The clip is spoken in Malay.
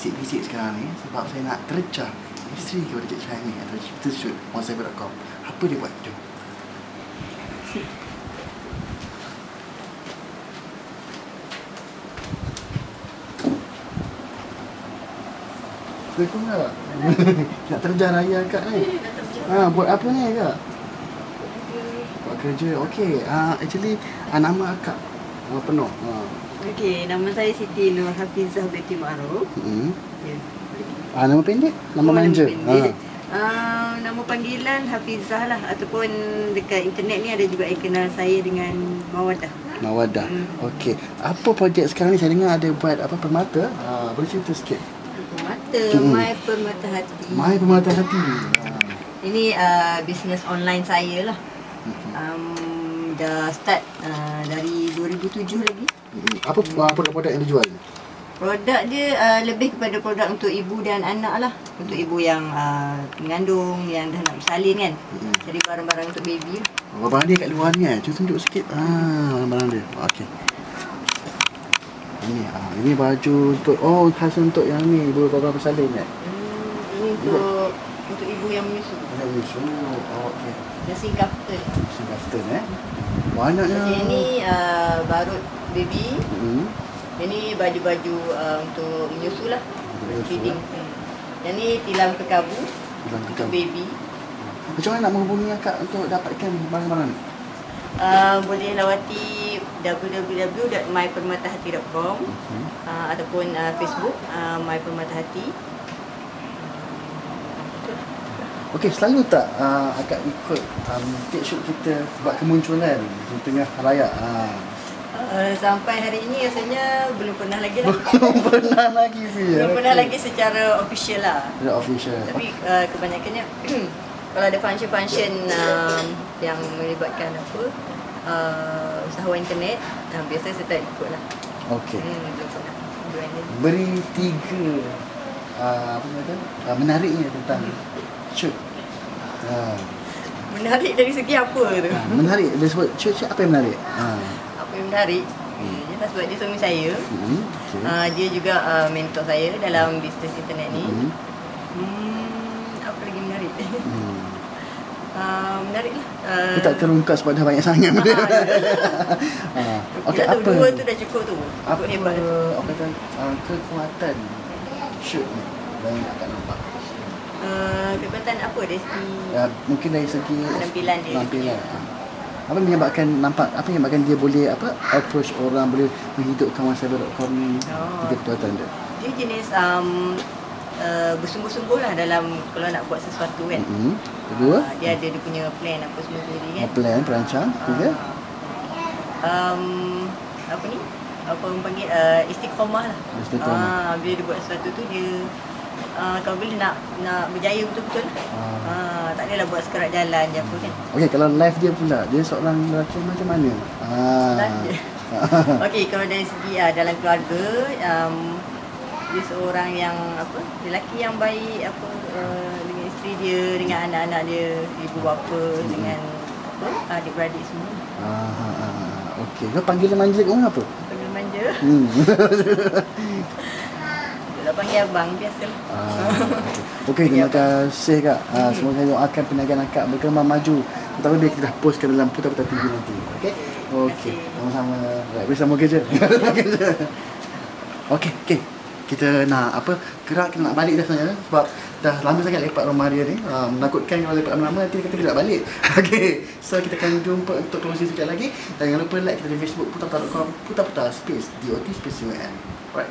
bisik-bisik sekarang ni sebab saya nak tercah isteri kepada Cik Syahini atau kita shoot oncyber.com. Apa dia buat? Jom. Assalamualaikum kak. Nak terjah raya kak ni. Buat apa ni kak? Buat kerja. Okey. Actually nama akak penuh. Okey, nama saya Siti Nur Hafizah binti Ma'ruf. Ya. Nama pendek? Nama manja? Nama panggilan Hafizah lah, ataupun dekat internet ni ada juga yang kenal saya dengan Mawadah. Mawadah. Okey. Apa projek sekarang ni? Saya dengar ada buat apa permata. Boleh cerita sikit? Permata, My Permata Hati. My Permata Hati. Ini bisnes online saya lah. Dah start dari 2007 lagi. Apa produk-produk yang dijual? Produk dia lebih kepada produk untuk ibu dan anak lah. Untuk ibu yang mengandung, yang dah nak bersalin kan. Jadi barang-barang untuk baby. Barang dia kat luar ni cuba tunjuk sikit. Barang-barang dia. Okey. Ini baju untuk khas untuk yang ni ibu bapa bersalin kan. Ini untuk ibu yang menyusu. Menyusu. Okey. Dressing kaftan. Dressing kaftan banyaknya. Ini barut baby. Ini baju-baju untuk menyusu lah. Feeding. Dan ni tilam kekabu untuk baby. Macam mana nak menghubungi akak untuk dapatkan barang-barang ni? Boleh lawati www.mypermatahati.com ataupun Facebook My Permata Hati. Okey, selalu tak akak ikut take shoot kita buat kemunculan di tengah raya? Sampai hari ini rasanya belum pernah lagi lah. Belum pernah lagi sih. Belum pernah lagi secara official lah. Secara official. Tapi kebanyakannya kalau ada function-function yang melibatkan usahawan internet, biasa saya tak ikut lah. Okey. Belum pernah. Beri 3 menariknya tentang shoot. Menarik dari segi apa tu? Menarik, dia sebut shoot apa yang menarik? Apa yang menarik? Dia sebab dia suami saya. Dia juga mentor saya dalam bisnes internet ni. Apa lagi menarik? Menarik lah. Kita tak terungkap sebab dah banyak sangat. Okey, apa? Dua tu dah cukup tu. Apa hebat. Kekuatan shoot ni yang akan nampak? Kekuatan apa dari segi? Mungkin dari segi penampilan dia. Apa menyebabkan dia boleh approach orang, boleh menghidupkan oncyber.com ni? Kekuatan dia. Dia jenis bersungguh-sungguh lah dalam kalau nak buat sesuatu kan. Kedua, dia ada dia punya plan apa semua sendiri kan. Plan, perancang. Tiga, apa ni? Apa orang panggil istiqamah lah. Bila dia buat sesuatu tu dia kalau boleh nak berjaya betul-betul lah. Tak adalah buat sekerat jalan je apa kan. Okey, kalau live dia pula, dia seorang lelaki macam mana? Okey, kalau dari segi dalam keluarga, dia seorang yang lelaki yang baik dengan isteri dia, dengan anak-anak dia, ibu bapa, dengan adik-beradik semua. Okey, kau panggilan manja kat orang apa? Panggilan manja. Kita panggil abang biasalah. Okey, terima kasih kak. Semoga doakan perniagaan akak berkembang maju. Terutama bila kita dah postkan dalam Putar-Putar TV nanti. Okey. Sama-sama. Baik, bersama kerja. Okey. Kita nak gerak, kita nak balik dah sebenarnya sebab dah lama sangat lepak rumah dia ni. Menakutkan kalau lepak lama-lama nanti kata kita tak balik. Okey. So kita akan jumpa untuk closing sekali lagi. Dan jangan lupa like kita di Facebook putar.com, putar-putar space DOT space UM. Alright.